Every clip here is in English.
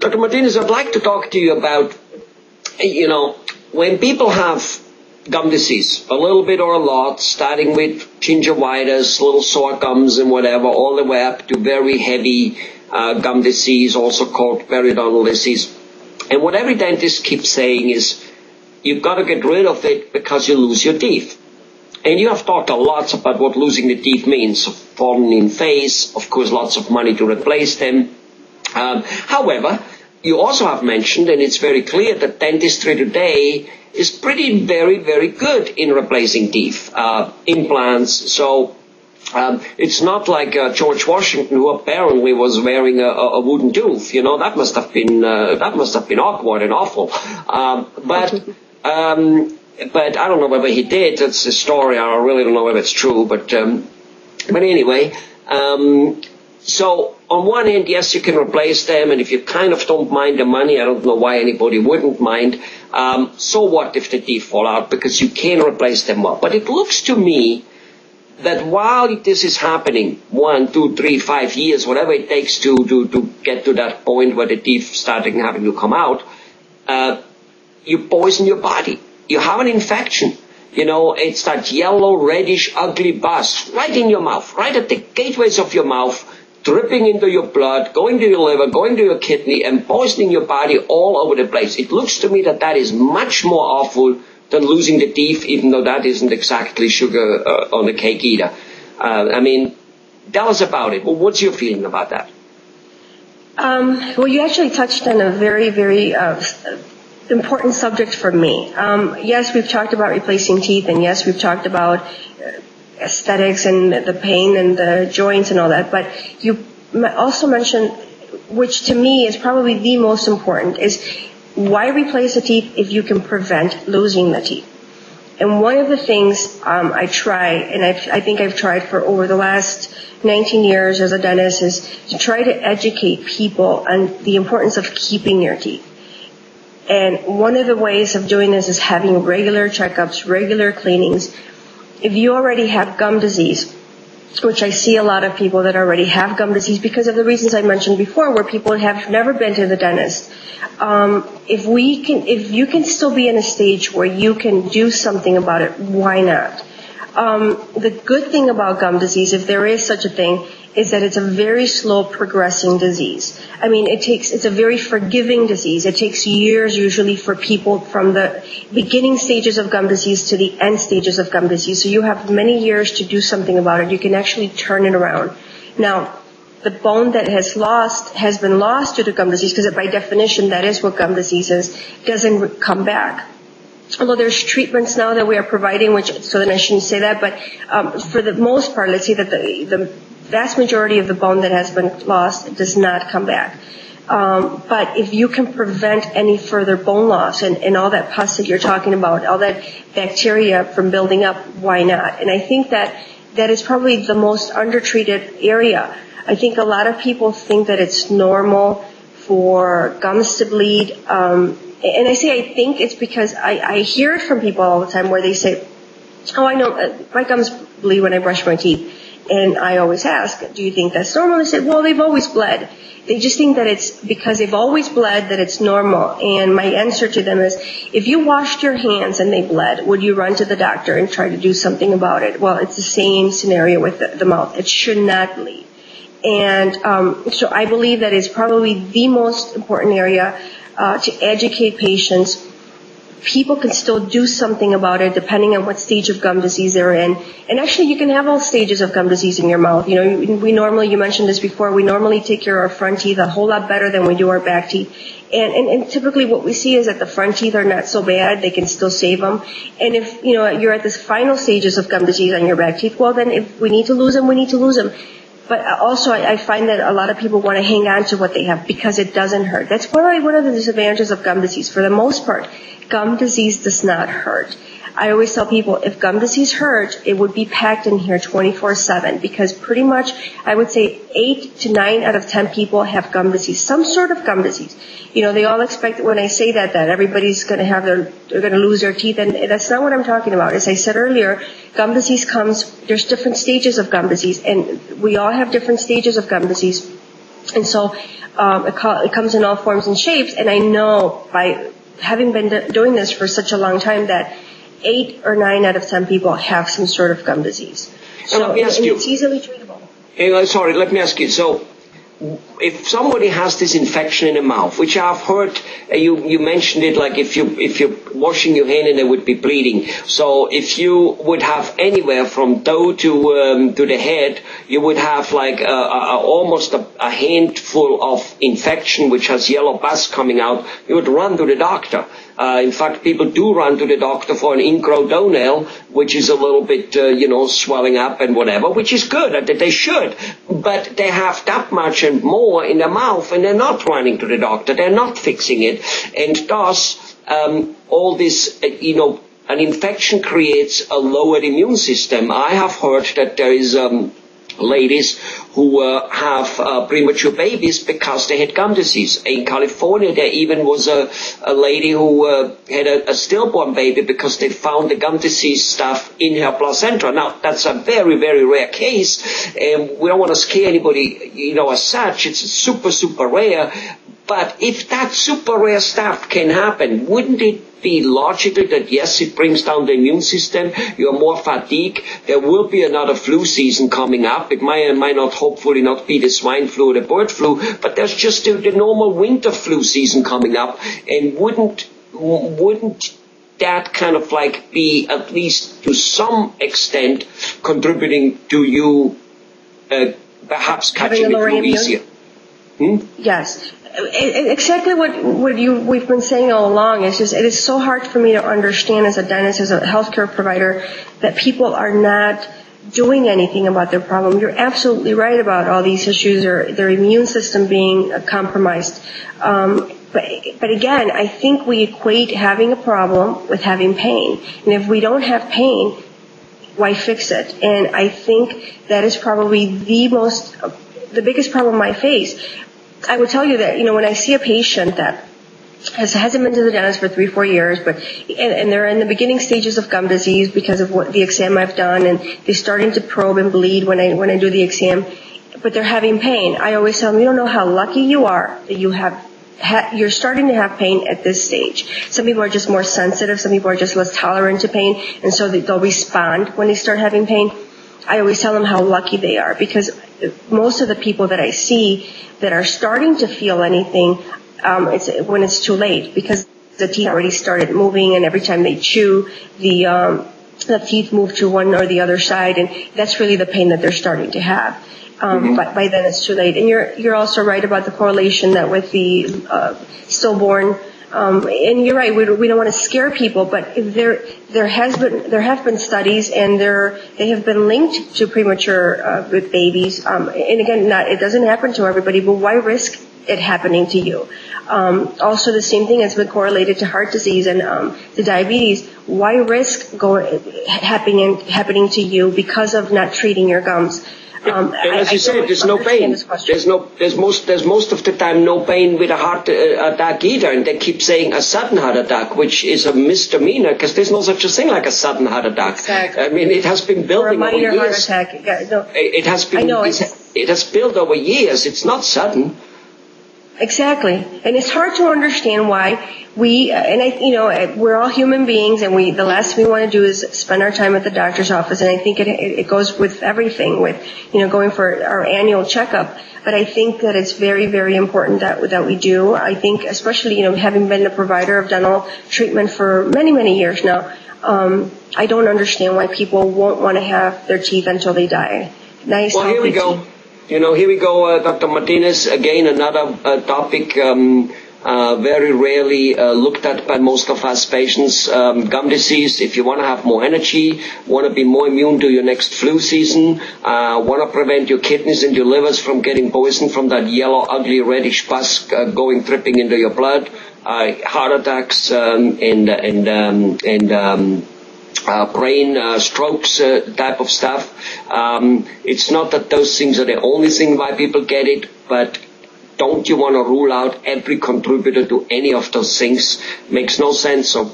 Dr. Martinez, I'd like to talk to you about, when people have gum disease, a little bit or a lot, starting with gingivitis, little sore gums and whatever, all the way up to very heavy gum disease, also called periodontal disease. And what every dentist keeps saying is, you've got to get rid of it because you lose your teeth. And you have talked a lot about what losing the teeth means. Falling in face, of course, lots of money to replace them. However, you also have mentioned, and it's very clear, that dentistry today is pretty very, very good in replacing teeth, implants. So it's not like George Washington, who apparently was wearing a wooden tooth. That must have been awkward and awful. But I don't know whether he did. That's the story. I really don't know whether it's true. But anyway, so on one hand, yes, you can replace them, and if you kind of don't mind the money, I don't know why anybody wouldn't mind. So what if the teeth fall out? Because you can replace them well. But it looks to me that while this is happening, 1, 2, 3, 5 years, whatever it takes to get to that point where the teeth starting having to come out, you poison your body. You have an infection. It's that yellow, reddish, ugly buzz right in your mouth, right at the gateways of your mouth, dripping into your blood, going to your liver, going to your kidney, and poisoning your body all over the place. It looks to me that is much more awful than losing the teeth, even though that isn't exactly sugar on the cake either. Tell us about it. Well, what's your feeling about that? Well, you actually touched on a very, very important subject for me. Yes, we've talked about replacing teeth, and yes, we've talked about aesthetics and the pain and the joints and all that, but you also mentioned, which to me is probably the most important, is why replace a teeth if you can prevent losing the teeth? And one of the things I try, and I think I've tried for over the last 19 years as a dentist, is to try to educate people on the importance of keeping your teeth. And one of the ways of doing this is having regular checkups, regular cleanings. If you already have gum disease, which I see a lot of people that already have gum disease because of the reasons I mentioned before, where people have never been to the dentist. If you can still be in a stage where you can do something about it, why not? The good thing about gum disease, if there is such a thing, is that it's a very slow progressing disease. It's a very forgiving disease. It takes years usually for people from the beginning stages of gum disease to the end stages of gum disease. So you have many years to do something about it. You can actually turn it around. Now, the bone that has been lost due to gum disease, because by definition that is what gum disease is, doesn't come back. Although there's treatments now that we are providing, so then I shouldn't say that, but for the most part, let's say that the vast majority of the bone that has been lost does not come back. But if you can prevent any further bone loss and all that pus that you're talking about, all that bacteria from building up, why not? And I think that is probably the most undertreated area. I think a lot of people think that it's normal for gums to bleed. And I say I think it's because I hear it from people all the time where they say, oh, I know, my gums bleed when I brush my teeth. And I always ask, do you think that's normal? They say, well, they've always bled. They just think that it's because they've always bled that it's normal. And my answer to them is, if you washed your hands and they bled, would you run to the doctor and try to do something about it? Well, it's the same scenario with the mouth. It should not bleed. And so I believe that is probably the most important area to educate patients. People can still do something about it depending on what stage of gum disease they're in. And actually, you can have all stages of gum disease in your mouth. You mentioned this before, we normally take care of our front teeth a whole lot better than we do our back teeth. And typically what we see is that the front teeth are not so bad. They can still save them. And if, you're at this final stages of gum disease on your back teeth, well, then if we need to lose them, we need to lose them. But also, I find that a lot of people want to hang on to what they have because it doesn't hurt. That's probably one of the disadvantages of gum disease. For the most part, gum disease does not hurt. I always tell people, if gum disease hurt, it would be packed in here 24/7 because pretty much, I would say 8 to 9 out of 10 people have gum disease, some sort of gum disease. They all expect when I say that everybody's going to they're going to lose their teeth, and that's not what I'm talking about. As I said earlier, gum disease there's different stages of gum disease, and we all have different stages of gum disease. And so it comes in all forms and shapes, and I know by having been doing this for such a long time that 8 or 9 out of 10 people have some sort of gum disease. So let me ask you, it's easily treatable. Sorry, let me ask you. So, if somebody has this infection in the mouth, which I've heard, you mentioned it, like if you're washing your hand and it would be bleeding. So if you would have anywhere from toe to the head, you would have like almost a handful of infection which has yellow pus coming out. You would run to the doctor. In fact, people do run to the doctor for an ingrown toenail, which is a little bit, swelling up and whatever, which is good. They should. But they have that much and more in their mouth, and they're not running to the doctor. They're not fixing it. And thus, all this, an infection creates a lowered immune system. I have heard that there is ladies who have premature babies because they had gum disease. In California, there even was a lady who had a stillborn baby because they found the gum disease stuff in her placenta. Now, that's a very, very rare case, and we don't want to scare anybody, as such. It's super, super rare. But if that super rare stuff can happen, wouldn't it be logical that, yes, it brings down the immune system, you're more fatigued, there will be another flu season coming up. It might not, hopefully not be the swine flu or the bird flu, but there's just the normal winter flu season coming up. And wouldn't that kind of like be, at least to some extent, contributing to you perhaps catching the flu easier? Yes. Exactly what we've been saying all along. It is so hard for me to understand as a dentist, as a healthcare provider, that people are not doing anything about their problem. You're absolutely right about all these issues, or their immune system being compromised. But again, I think we equate having a problem with having pain. And if we don't have pain, why fix it? And I think that is probably the biggest problem I face. I would tell you that, when I see a patient that hasn't been to the dentist for 3-4 years, and they're in the beginning stages of gum disease because of what the exam I've done, and they're starting to probe and bleed when I do the exam, but they're having pain. I always tell them, you don't know how lucky you are that you're starting to have pain at this stage. Some people are just more sensitive. Some people are just less tolerant to pain, and so they'll respond when they start having pain. I always tell them how lucky they are, because most of the people that I see that are starting to feel anything, it's when it's too late, because the teeth already started moving, and every time they chew, the teeth move to one or the other side, and that's really the pain that they're starting to have. But by then it's too late. And you're also right about the correlation that with the stillborn. And you're right. We don't want to scare people, but there have been studies, and they have been linked to premature with babies. And again, it doesn't happen to everybody, but why risk it happening to you? Also, the same thing has been correlated to heart disease and to diabetes. Why risk happening to you because of not treating your gums? And as you said, there's no pain. There's most of the time no pain with a heart attack either, and they keep saying a sudden heart attack, which is a misdemeanor, because there's no such a thing like a sudden heart attack. Exactly. I mean, it has been building over years. Or a minor heart attack. Yeah, no. It has been. It has built over years. It's not sudden. Exactly. And it's hard to understand why we're all human beings, and the last thing we want to do is spend our time at the doctor's office. And I think it goes with everything, with, going for our annual checkup. But I think that it's very, very important that we do. I think, especially, having been a provider of dental treatment for many, many years now, I don't understand why people won't want to have their teeth until they die. Nice. Well, here we go. Teeth. Here we go, Dr. Martinez. Again, another topic very rarely looked at by most of us patients. Gum disease. If you want to have more energy, want to be more immune to your next flu season, want to prevent your kidneys and your livers from getting poisoned from that yellow, ugly, reddish pus dripping into your blood, heart attacks brain strokes type of stuff. It's not that those things are the only thing why people get it, but don't you want to rule out every contributor to any of those things? Makes no sense. So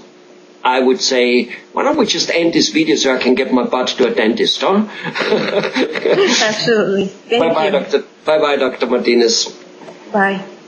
I would say, why don't we just end this video so I can get my butt to a dentist, huh? Absolutely. Thank you. Bye-bye, Dr. Martinez. Bye.